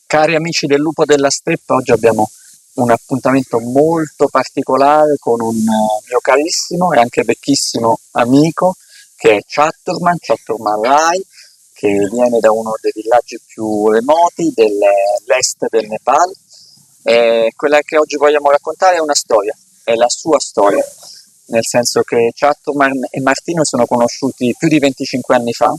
Cari amici del Lupo della Steppa, oggi abbiamo un appuntamento molto particolare con un mio carissimo e anche vecchissimo amico che è Chaturman Rai, che viene da uno dei villaggi più remoti dell'est del Nepal. E quella che oggi vogliamo raccontare è una storia, è la sua storia, nel senso che Chaturman e Martino sono conosciuti più di 25 anni fa,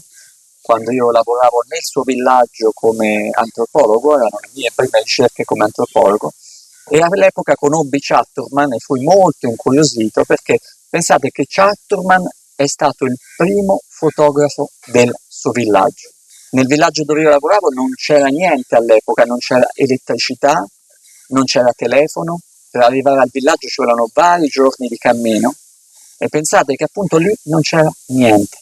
quando io lavoravo nel suo villaggio come antropologo, erano le mie prime ricerche come antropologo, e all'epoca conobbi Chaturman e fui molto incuriosito perché pensate che Chaturman è stato il primo fotografo del suo villaggio. Nel villaggio dove io lavoravo non c'era niente all'epoca, non c'era elettricità, non c'era telefono, per arrivare al villaggio ci volevano vari giorni di cammino e pensate che appunto lì non c'era niente.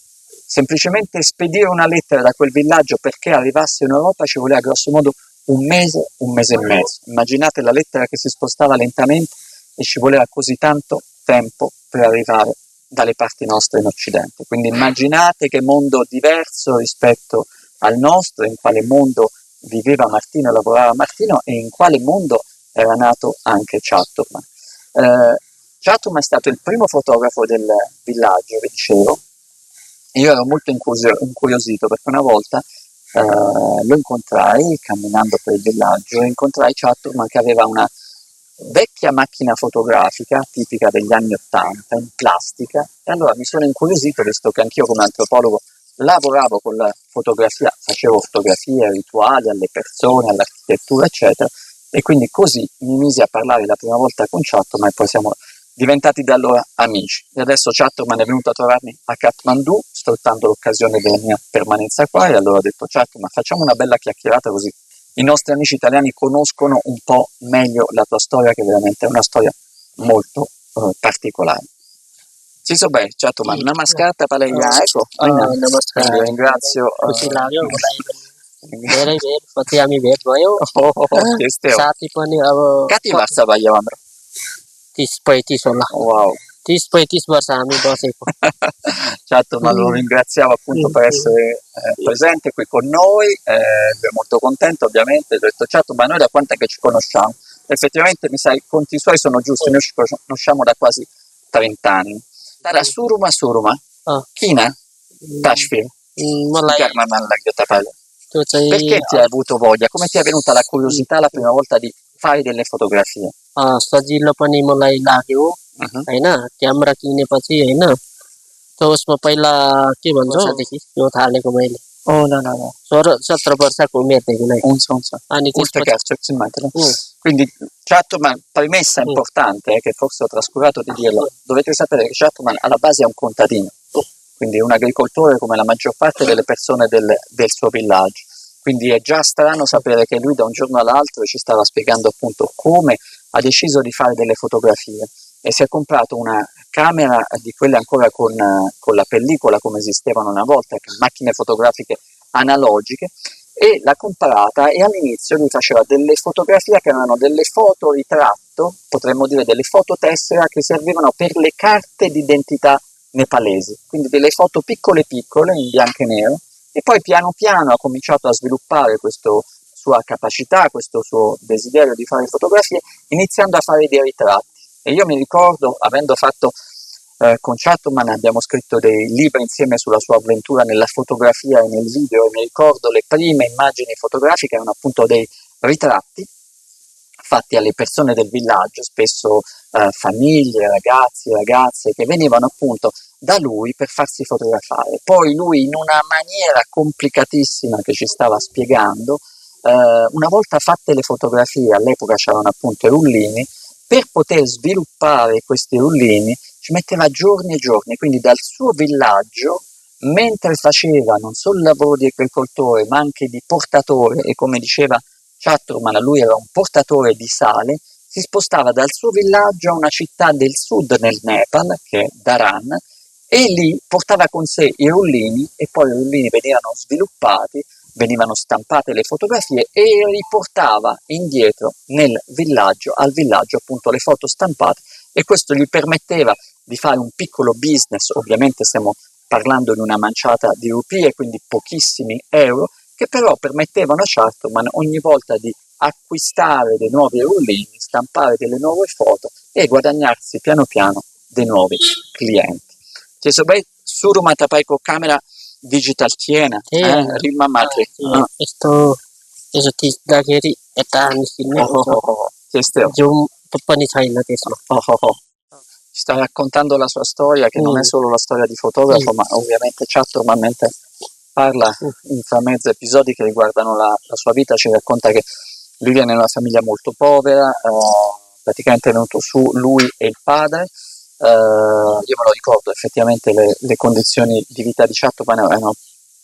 Semplicemente spedire una lettera da quel villaggio perché arrivasse in Europa ci voleva grosso modo un mese e mezzo. Immaginate la lettera che si spostava lentamente e ci voleva così tanto tempo per arrivare dalle parti nostre in Occidente. Quindi immaginate che mondo diverso rispetto al nostro, in quale mondo viveva Martino e lavorava Martino e in quale mondo era nato anche Chaturman. Chaturman è stato il primo fotografo del villaggio, vi dicevo. Io ero molto incuriosito perché una volta lo incontrai camminando per il villaggio e incontrai Chaturman che aveva una vecchia macchina fotografica tipica degli anni '80 in plastica e allora mi sono incuriosito visto che anch'io come antropologo lavoravo con la fotografia, facevo fotografie rituali alle persone, all'architettura eccetera e quindi così mi misi a parlare la prima volta con Chaturman e poi siamo diventati da allora amici. E adesso Chaturman è venuto a trovarmi a Kathmandu, sfruttando l'occasione della mia permanenza qua, e allora ho detto Chaturman, facciamo una bella chiacchierata così i nostri amici italiani conoscono un po' meglio la tua storia, che veramente è una storia molto particolare. Ci so bene, Chaturman, namaskar Tapalaya, ecco, नमस्कार ringrazio. खुसी लाग्यो मलाई पनि धेरै भेट पछि हामी भेट भयो त्यस्तै हो. साथी पनि अब Kati वर्ष भयो हाम्रो? 30-35 होला Wow. 30-35 वर्ष हामी बसेको Chaturman lo ringraziamo appunto per essere presente qui con noi, è molto contento ovviamente, ho detto Chaturman, noi da quanto è che ci conosciamo? Effettivamente mi sa i conti suoi sono giusti, noi ci conosciamo da quasi 30 anni. Tara Suruma, Kina, Tashfir, मलाई त्यो चाहिँ perché ti hai avuto voglia? Come ti è venuta la curiosità la prima volta di fare delle fotografie? सजिलो पनि मलाई लाग्यो हैन क्यामेरा किनेपछि हैन त उसमा पहिला के भन्छ वर्षदेखि यो थालेको मैले Oh no no no. 16-17 वर्षको उमेरदेखि नै अनि quindi Chaturman, premessa importante che forse ho trascurato di dirlo, dovete sapere che Chaturman alla base è un contadino, quindi un agricoltore come la maggior parte delle persone del suo villaggio, quindi è già strano sapere che lui da un giorno all'altro ci stava spiegando appunto come ha deciso di fare delle fotografie e si è comprato una camera di quelle ancora con la pellicola come esistevano una volta, macchine fotografiche analogiche, e l'ha comprata e all'inizio lui faceva delle fotografie che erano delle fotoritratto, potremmo dire delle fototessera che servivano per le carte d'identità nepalesi, quindi delle foto piccole in bianco e nero, e poi piano piano ha cominciato a sviluppare questa sua capacità, questo suo desiderio di fare fotografie, iniziando a fare dei ritratti. E io mi ricordo, avendo fatto con Chaturman, abbiamo scritto dei libri insieme sulla sua avventura nella fotografia e nel video, e mi ricordo le prime immagini fotografiche erano appunto dei ritratti fatti alle persone del villaggio, spesso famiglie, ragazzi, ragazze, che venivano appunto da lui per farsi fotografare. Poi lui, in una maniera complicatissima che ci stava spiegando, una volta fatte le fotografie, all'epoca c'erano appunto i rullini, per poter sviluppare questi rullini ci metteva giorni e giorni, quindi dal suo villaggio, mentre faceva non solo il lavoro di agricoltore ma anche di portatore, e come diceva Chaturman, lui era un portatore di sale, si spostava dal suo villaggio a una città del sud nel Nepal, che è Dharan, e lì portava con sé i rullini e poi i rullini venivano sviluppati, venivano stampate le fotografie e riportava indietro nel villaggio, al villaggio appunto le foto stampate, e questo gli permetteva di fare un piccolo business, ovviamente stiamo parlando di una manciata di rupie, quindi pochissimi euro, che però permettevano a Charterman ogni volta di acquistare dei nuovi rullini, stampare delle nuove foto e guadagnarsi piano piano dei nuovi clienti. Ci sono suruh mata paiko kamera digital थिएन रिलमा मात्रै यसो थिच्दाखेरि यता निस्किने त्यस्तै हो जुम पनि छैन त्यसमा sta raccontando la sua storia, che non è solo la storia di fotografo, ma ovviamente Chatterman, mentre parla in fra mezzo episodi che riguardano la sua vita, ci racconta che lui viene da una famiglia molto povera, praticamente è venuto su lui e il padre. Io me lo ricordo, effettivamente le condizioni di vita di Chatterman erano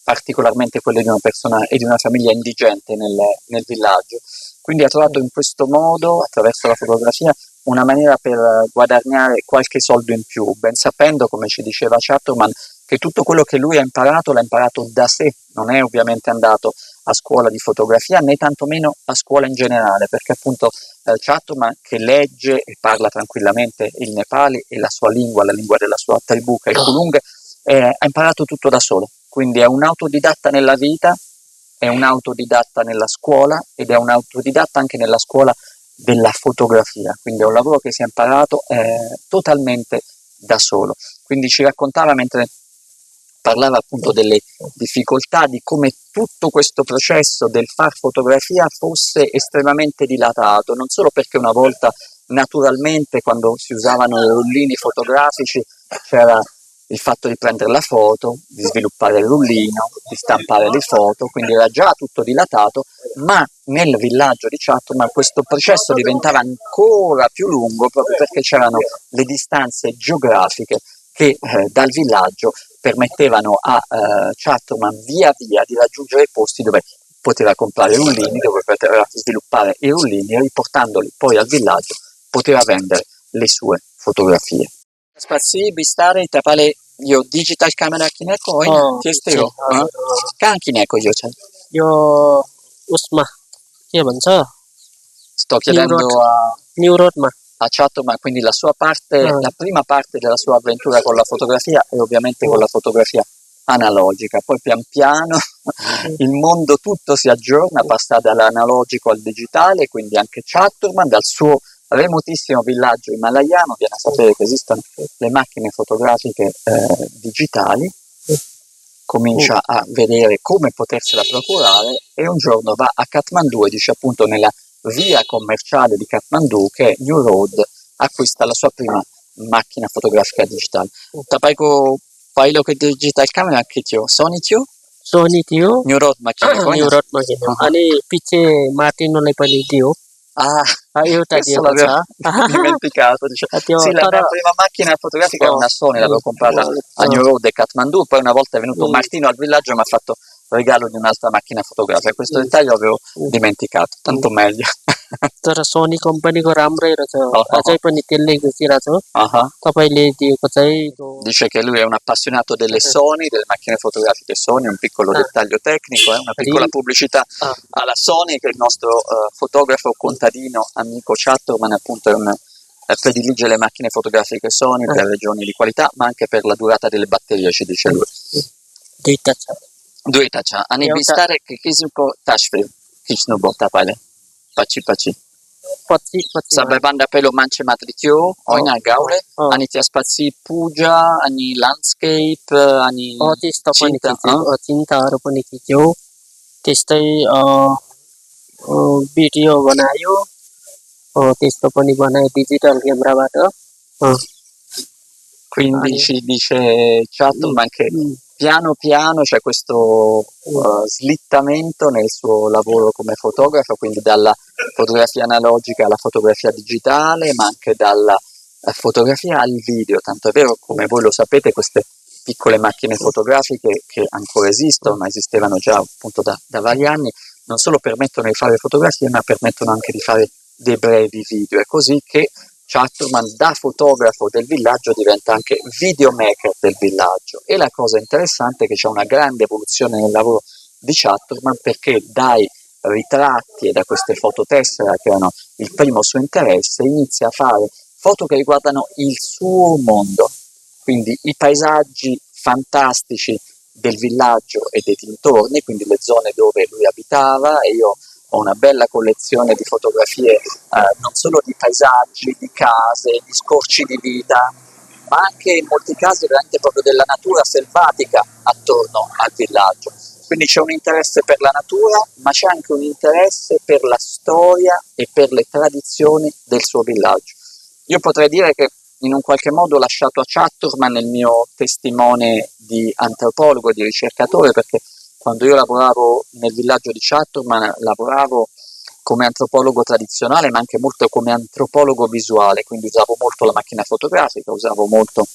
particolarmente quelle di una persona e di una famiglia indigente nel villaggio, quindi ha trovato in questo modo, attraverso la fotografia, una maniera per guadagnare qualche soldo in più, ben sapendo, come ci diceva Chatterman, che tutto quello che lui ha imparato l'ha imparato da sé, non è ovviamente andato a scuola di fotografia né tantomeno a scuola in generale, perché appunto Chatterman, che legge e parla tranquillamente il Nepali e la sua lingua, la lingua della sua tribù, che è il Kulung, ha imparato tutto da solo, quindi è un autodidatta nella vita, è un autodidatta nella scuola ed è un autodidatta anche nella scuola della fotografia, quindi è un lavoro che si è imparato totalmente da solo. Quindi ci raccontava, mentre parlava appunto delle difficoltà, di come tutto questo processo del far fotografia fosse estremamente dilatato, non solo perché una volta naturalmente quando si usavano i rullini fotografici c'era il fatto di prendere la foto, di sviluppare il rullino, di stampare le foto, quindi era già tutto dilatato, ma nel villaggio di Chatterman questo processo diventava ancora più lungo proprio perché c'erano le distanze geografiche che dal villaggio permettevano a Chatterman via via di raggiungere i posti dove poteva comprare i rullini, dove poteva sviluppare i rullini e riportandoli poi al villaggio poteva vendere le sue fotografie. Spazi bistare tapale yo digital camera kineko त्यस्तै हो कहाँ किनेको यो चाहिँ यो उसमा के भन्छ sto chiedendo new रोडमा a Chatterman, quindi la sua parte, la prima parte della sua avventura con la fotografia è ovviamente con la fotografia analogica, poi pian piano il mondo tutto si aggiorna, passa dall'analogico al digitale, quindi anche Chatterman dal suo remotissimo villaggio himalayano viene a sapere che esistono le macchine fotografiche digitali, comincia a vedere come potersela procurare e un giorno va a Kathmandu e dice appunto nella via commerciale di Kathmandu, che è New Road, acquista la sua prima macchina fotografica digitale. Tapaiको पहिलोको digital camera के थियो सोनी थियो न्यू रोडमा किनेको न्यू रोडमा किनेको अनि पछि मार्टिनोलाई पनि दियो एउटा दिएको छ dimenticato. Sì, la mia prima macchina fotografica è una Sony, l'avevo comprata a New Road e Kathmandu, poi una volta è venuto Martino al villaggio e mi ha fatto regalo di un'altra macchina fotografica. Questo dettaglio avevo dimenticato, tanto meglio. तर सोनी कम्पनीको राम्रै रहेछ अझै पनि त्यसले घुसिरहेको छ तपाईले दिएको चाहिँ dice che lui è un appassionato delle Sony, delle macchine fotografiche Sony, un piccolo dettaglio tecnico, una piccola pubblicità alla Sony, che il nostro fotografo contadino amico Chatterman appunto predilige le macchine fotografiche Sony per ragioni di qualità, ma anche per la durata delle batterie, ci dice lui. Duita cha ani bistare ke kisiko tashfil kishnubo tapale pachi sabe banda pelo manche matrikyo oina gaule ani tia spazi puja ani landscape ani चिन्ताहरु पनि खिच्यो त्यस्तै भिडियो बनायो त्यस्तो पनि बनायो डिजिटल क्यामेराबाट quindi ci dice Chatterman che piano piano c'è questo slittamento nel suo lavoro come fotografo, quindi dalla fotografia analogica alla fotografia digitale, ma anche dalla fotografia al video, tanto è vero, come voi lo sapete, queste piccole macchine fotografiche che ancora esistono, ma esistevano già appunto da vari anni, non solo permettono di fare fotografie, ma permettono anche di fare dei brevi video. È così che Chatterman, da fotografo del villaggio, diventa anche videomaker del villaggio. E la cosa interessante è che c'è una grande evoluzione nel lavoro di Chatterman, perché dai ritratti e da queste fototessera, che erano il primo suo interesse, inizia a fare foto che riguardano il suo mondo, quindi i paesaggi fantastici del villaggio e dei dintorni, quindi le zone dove lui abitava, e io ho una bella collezione di fotografie non solo di paesaggi, di case, di scorci di vita, ma anche in molti casi veramente proprio della natura selvatica attorno al villaggio. Quindi c'è un interesse per la natura, ma c'è anche un interesse per la storia e per le tradizioni del suo villaggio. Io potrei dire che in un qualche modo ho lasciato a Chaturman il mio testimone di antropologo e di ricercatore, perché quando io lavoravo nel villaggio di Chaturman lavoravo come antropologo tradizionale, ma anche molto come antropologo visuale, quindi usavo molto la macchina fotografica, usavo molto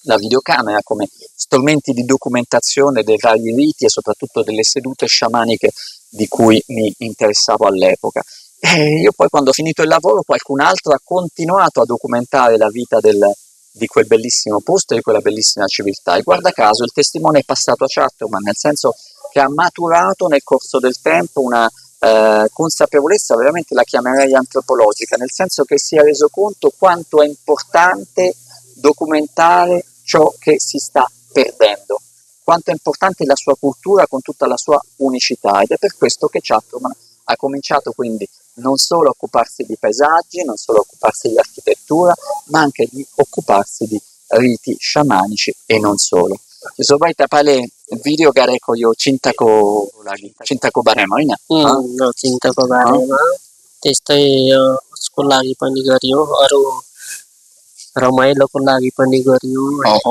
la videocamera come strumenti di documentazione dei vari riti e soprattutto delle sedute sciamaniche di cui mi interessavo all'epoca. E io poi, quando ho finito il lavoro, qualcun altro ha continuato a documentare la vita di quel bellissimo posto e di quella bellissima civiltà, e guarda caso il testimone è passato a Chaturman, nel senso che ha maturato nel corso del tempo una consapevolezza, veramente la chiamerei antropologica, nel senso che si è reso conto quanto è importante documentare ciò che si sta perdendo, quanto è importante la sua cultura con tutta la sua unicità, ed è per questo che Chaturman ha cominciato quindi non solo a occuparsi di paesaggi, non solo a occuparsi di architettura, ma anche di occuparsi di riti sciamanici e non solo. Coba kita pale video gare ko yo cinta ko barema होइन चिन्ता को बारेमा त्यस्तै उसको लागि पनि गरियो, अरू रमाइलोको लागि पनि गरियो,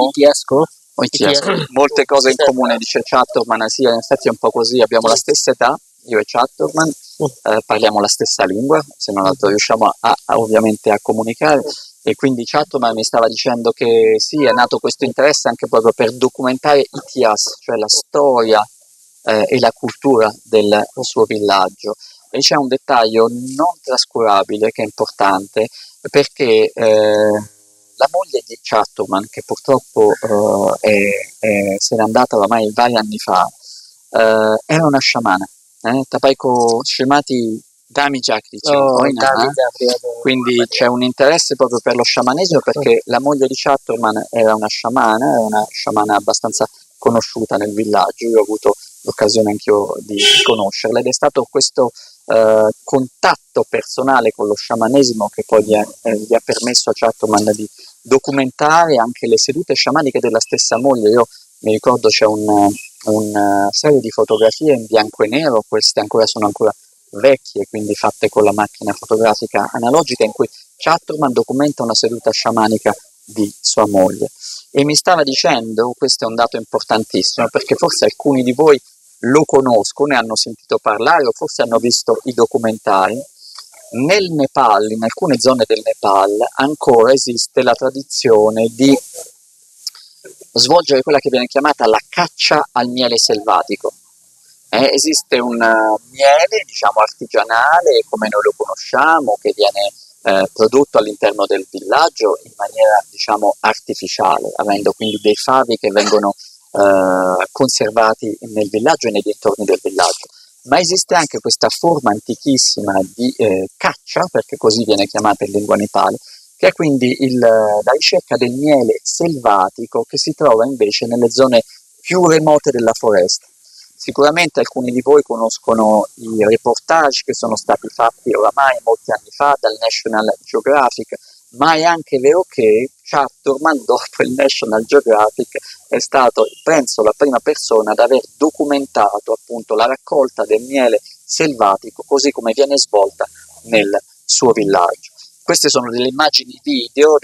इतिहासको molte cose in comune, dice Chaturman. Sì, in effetti è un po' così, abbiamo la stessa età, io e Chaturman, parliamo la stessa lingua, se non altro riusciamo ovviamente a comunicare, e quindi Chaturman mi stava dicendo che sì, è nato questo interesse anche proprio per documentare Itias, cioè la storia e la cultura del suo villaggio. E c'è un dettaglio non trascurabile che è importante, perché la moglie di Chaturman, che purtroppo se n'è andata ormai vari anni fa, era una sciamana. Tapaiko Shemati Dami Jakri, quindi c'è un interesse proprio per lo sciamanesimo, perché la moglie di Chaturman era una sciamana abbastanza conosciuta nel villaggio. Io ho avuto l'occasione anch'io di conoscerla, ed è stato questo contatto personale con lo sciamanesimo che poi gli ha permesso a Chaturman di documentare anche le sedute sciamaniche della stessa moglie. Io mi ricordo c'è una serie di fotografie in bianco e nero, queste sono ancora vecchie, quindi fatte con la macchina fotografica analogica, in cui Chaturman documenta una seduta sciamanica di sua moglie. E mi stava dicendo, questo è un dato importantissimo, perché forse alcuni di voi lo conoscono, ne hanno sentito parlare o forse hanno visto i documentari. Nel Nepal, in alcune zone del Nepal, ancora esiste la tradizione di svolgere quella che viene chiamata la caccia al miele selvatico. Esiste un miele, diciamo, artigianale, come noi lo conosciamo, che viene prodotto all'interno del villaggio in maniera, diciamo, artificiale, avendo quindi dei favi che vengono conservati nel villaggio e nei dintorni del villaggio. Ma esiste anche questa forma antichissima di caccia, perché così viene chiamata in lingua nepale, che è quindi la ricerca del miele selvatico che si trova invece nelle zone più remote della foresta. Sicuramente alcuni di voi conoscono i reportage che sono stati fatti oramai molti anni fa dal National Geographic, ma è anche vero che Chaturman, dopo il National Geographic, è stato, penso, la prima persona ad aver documentato appunto la raccolta del miele selvatico così come viene svolta nel suo villaggio. Queste sono delle immagini video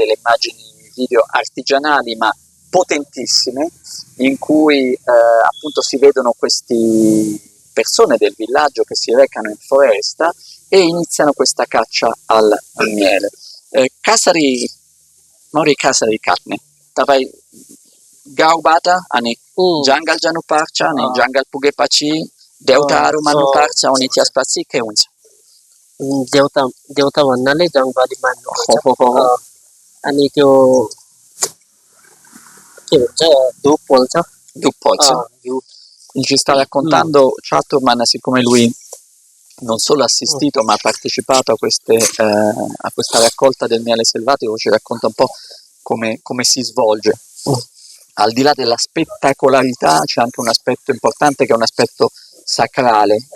artigianali ma potentissime, in cui appunto si vedono queste persone del villaggio che si recano in foresta e iniziano questa caccia al miele. Kasari Katne, tapai Gaubata, ani Jangal Janu Parcha, ani Jangal Puge Pachi, Deutaru Manu Parcha, oni Tiaspaci, के हुन्छ? देउता भन्नाले जङ्गली मान्नु, अनि त्यो के भन्छ धुप पोल्छ. Ci sta raccontando Chaturman, siccome lui non solo ha assistito ma ha partecipato a questa raccolta del miele selvatico, ci racconta un po' come si svolge al di là della spettacolarità c'è anche un aspetto importante che è un aspetto sacrale.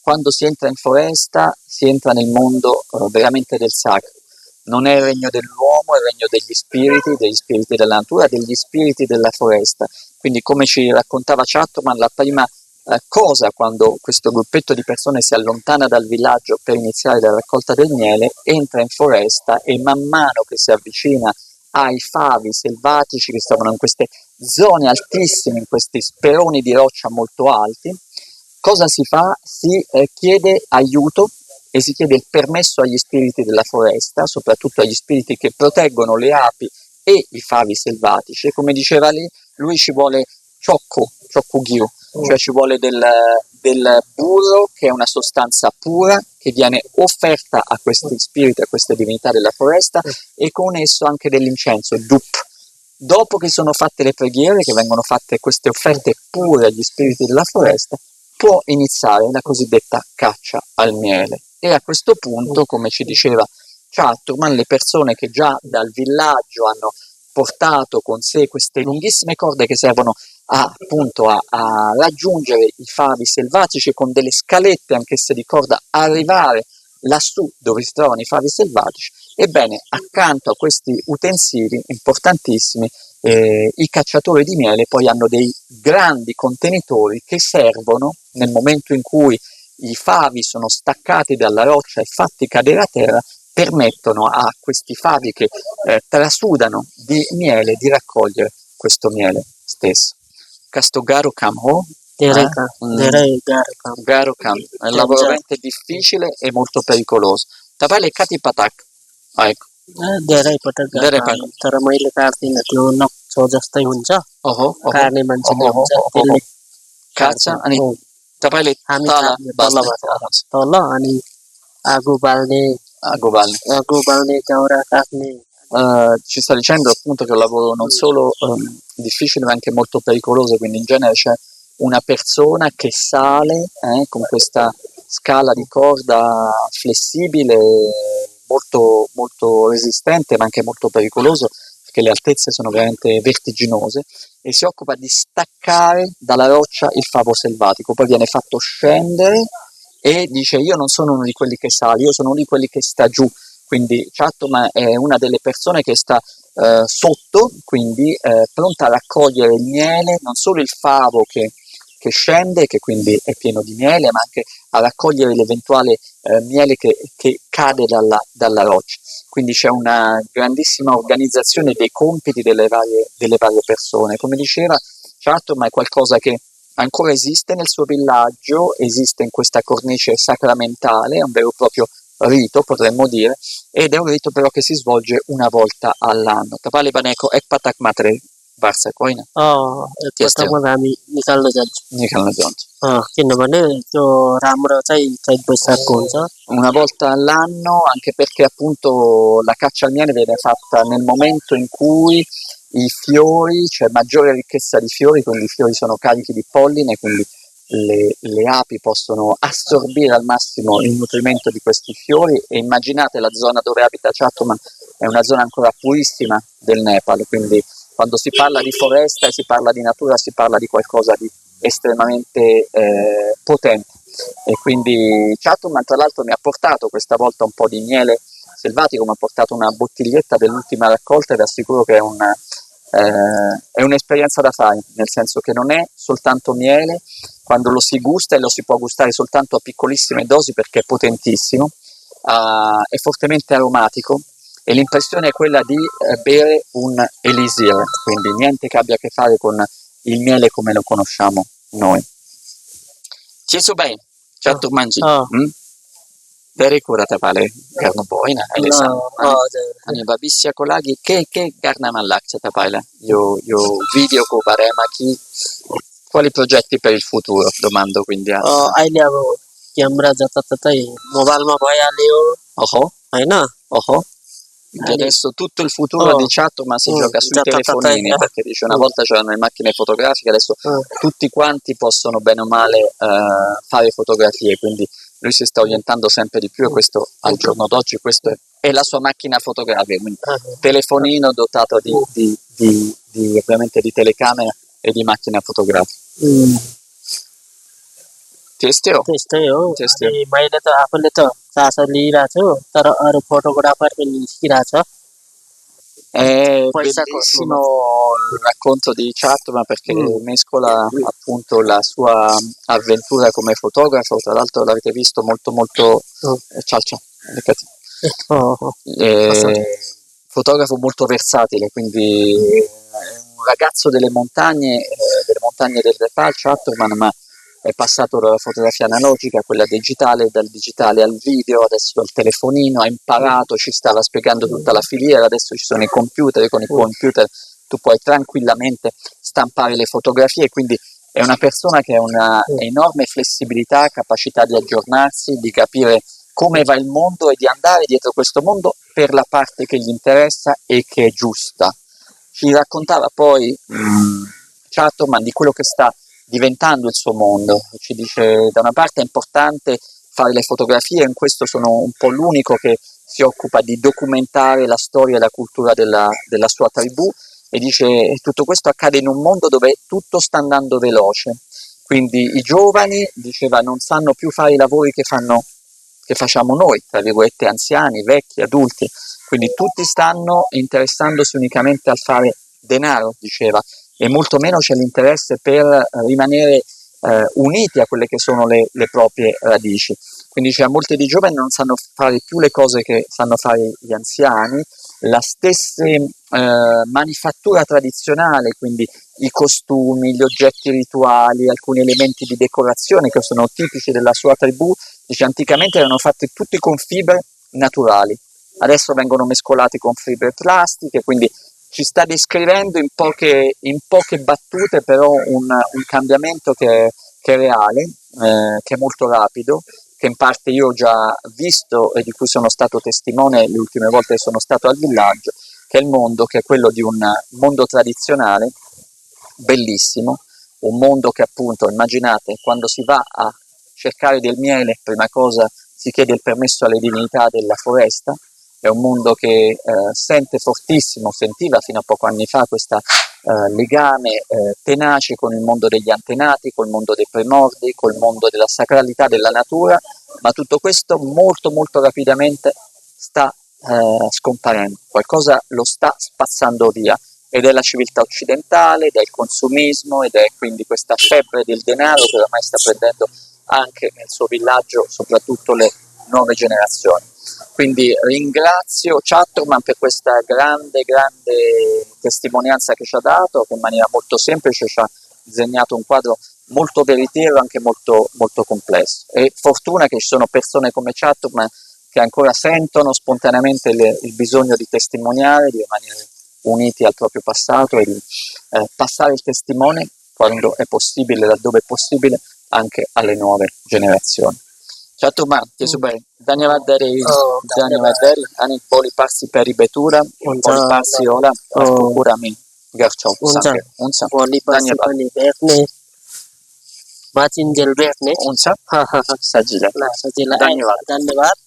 Quando si entra in foresta si entra nel mondo veramente del sacro. Non è il regno dell'uomo, è il regno degli spiriti della natura, degli spiriti della foresta. Quindi, come ci raccontava Chatterman, la prima cosa quando questo gruppetto di persone si allontana dal villaggio per iniziare la raccolta del miele, entra in foresta e man mano che si avvicina ai favi selvatici che stavano in queste zone altissime, in questi speroni di roccia molto alti, cosa si fa? Si chiede aiuto e si chiede il permesso agli spiriti della foresta, soprattutto agli spiriti che proteggono le api e i favi selvatici. E come diceva lì, lui ci vuole Chokugyu, cioè ci vuole del burro, che è una sostanza pura che viene offerta a questi spiriti, a queste divinità della foresta, e con esso anche dell'incenso, dup. Dopo che sono fatte le preghiere, che vengono fatte queste offerte pure agli spiriti della foresta, può iniziare la cosiddetta caccia al miele. E a questo punto, come ci diceva Chatterman, le persone che già dal villaggio hanno portato con sé queste lunghissime corde che servono appunto a raggiungere i favi selvatici, con delle scalette anch'esse di corda, arrivare lassù dove si trovano i favi selvatici. Ebbene, accanto a questi utensili importantissimi, i cacciatori di miele poi hanno dei grandi contenitori che servono nel momento in cui i favi sono staccati dalla roccia e fatti cadere a terra, permettono a questi favi che trasudano di miele di raccogliere questo miele stesso. Questo Garo Kamho Garo Kam è un lavoro veramente difficile e molto pericoloso. Tapale Kati Patak. Ecco. धेरै पटक तर मैले काट्दिनँ, त्यो नक्सो जस्तै हुन्छ, काट्ने मान्छेले हुन्छ, त्यसले काट्छ अनि तपाईले हामी तल तल अनि आगो बाल्ने दाउरा काट्ने. Ci sta dicendo appunto che è un lavoro non solo difficile ma anche molto pericoloso, quindi in genere c'è una persona che sale con questa scala di corda flessibile, molto, molto resistente ma anche molto pericoloso, perché le altezze sono veramente vertiginose, e si occupa di staccare dalla roccia il favo selvatico. Poi viene fatto scendere e dice: io non sono uno di quelli che sale, io sono uno di quelli che sta giù. Quindi Chatterman è una delle persone che sta sotto, quindi pronta a raccogliere il miele, non solo il favo che scende, che quindi è pieno di miele, ma anche a raccogliere l'eventuale miele che cade dalla roccia. Quindi c'è una grandissima organizzazione dei compiti delle varie persone. Come diceva Chatterman, è qualcosa che ancora esiste nel suo villaggio, esiste in questa cornice sacramentale, è un vero e proprio rito, potremmo dire, ed è un rito però che si svolge una volta all'anno. Tapale भनेको एकपटक मात्रै वर्ष होइन, एकपटकमा हामी निकाल्न जान्छ. किनभने त्यो राम्रो चाहिँ चैत वैशाखको हुन्छ. Una volta all'anno, anche perché appunto la caccia al miele viene fatta nel momento in cui i fiori, c'è maggiore ricchezza di fiori, quindi i fiori sono carichi di polline, quindi le api possono assorbire al massimo il nutrimento di questi fiori. E immaginate, la zona dove abita Chatterman è una zona ancora purissima del Nepal, quindi quando si parla di foresta e si parla di natura si parla di qualcosa di estremamente potente. E quindi Chatterman tra l'altro mi ha portato questa volta un po' di miele selvatico, mi ha portato una bottiglietta dell'ultima raccolta, ed assicuro che è un'esperienza da fare, nel senso che non è soltanto miele, quando lo si gusta, e lo si può gustare soltanto a piccolissime dosi perché è potentissimo, è fortemente aromatico, e l'impressione è quella di bere un elisir, quindi niente che abbia a che fare con il miele come lo conosciamo noi. Cieso bene, Chattermanji. Dari कुरा तपाईँलाई गर्नुभयो होइन अहिलेसम्म? अनि भविष्यको लागि के गर्न मन लाग्छ तपाईँलाई यो भिडियोको बारेमा, कि quali progetti per il futuro, domando quindi a... अहिले अब क्यामेरा जताततै मोबाइलमा भइहाल्यो होइन. Adesso tutto il futuro di Chatterman si gioca sui telefonini, perché dice una volta c'erano le macchine fotografiche, adesso tutti quanti possono bene o male fare fotografie, quindi lui si sta orientando sempre di più, e questo al giorno d'oggi questo è la sua macchina fotografica, quindi telefonino dotato di ovviamente di telecamera e di macchina fotografica. त्यस्तै हो त्यस्तै हो अनि मैले त आफूले त चासो लिइरहेको छु तर अरू फोटोग्राफर पनि निस्किरहेछ È पैसा bellissimo il racconto di Chatman perché mescola appunto la sua avventura come fotografo, tra l'altro l'avete visto molto molto ciao ciao fotografo molto versatile, quindi è un ragazzo delle montagne del Nepal, Chatman, ma è passato dalla fotografia analogica a quella digitale, dal digitale al video, adesso al telefonino, ha imparato, ci stava spiegando tutta la filiera, adesso ci sono i computer, e con i computer tu puoi tranquillamente stampare le fotografie, quindi è una persona che ha una enorme flessibilità, capacità di aggiornarsi, di capire come va il mondo e di andare dietro questo mondo per la parte che gli interessa e che è giusta. Ci raccontava poi Chatman di quello che sta diventando il suo mondo, ci dice da una parte è importante fare le fotografie, in questo sono un po' l'unico che si occupa di documentare la storia e la cultura della sua tribù, e dice tutto questo accade in un mondo dove tutto sta andando veloce, quindi i giovani, diceva, non sanno più fare i lavori che facciamo noi, tra virgolette anziani, vecchi, adulti, quindi tutti stanno interessandosi unicamente al fare denaro, diceva, e molto meno c'è l'interesse per rimanere uniti a quelle che sono le proprie radici. Quindi molti dei giovani non sanno fare più le cose che sanno fare gli anziani, la stessa manifattura tradizionale, quindi i costumi, gli oggetti rituali, alcuni elementi di decorazione che sono tipici della sua tribù, dice anticamente erano fatti tutti con fibre naturali, adesso vengono mescolati con fibre plastiche, quindi ci sta descrivendo in poche battute però un cambiamento che è reale, che è molto rapido, che in parte io ho già visto e di cui sono stato testimone le ultime volte che sono stato al villaggio, che è il mondo, che è quello di un mondo tradizionale, bellissimo, un mondo che appunto, immaginate, quando si va a cercare del miele, prima cosa si chiede il permesso alle divinità della foresta, è un mondo che sente fortissimo, sentiva fino a poco anni fa questo legame tenace con il mondo degli antenati, col mondo dei primordi, col mondo della sacralità della natura, ma tutto questo molto molto rapidamente sta scomparendo, qualcosa lo sta spazzando via, ed è la civiltà occidentale, ed è il consumismo, ed è quindi questa febbre del denaro che ormai sta prendendo anche nel suo villaggio soprattutto le nuove generazioni. Quindi ringrazio Chatman per questa grande testimonianza che ci ha dato, che in maniera molto semplice ci ha disegnato un quadro molto veritiero, anche molto, molto complesso. E fortuna che ci sono persone come Chatman che ancora sentono spontaneamente il bisogno di testimoniare, di rimanere uniti al proprio passato e di passare il testimone quando è possibile, laddove è possibile, anche alle nuove generazioni. Chatman, त्यसोभए धन्यवाद धेरै अनि भोलि पर्सि पेरिबेटुरा भोलि पर्सि होला अर्को कुरा हामी गर्छौँ सँगै हुन्छ भोलि पर्सि पनि भेट्ने माचिन्जेल भेट्ने हुन्छ सजिलै धन्यवाद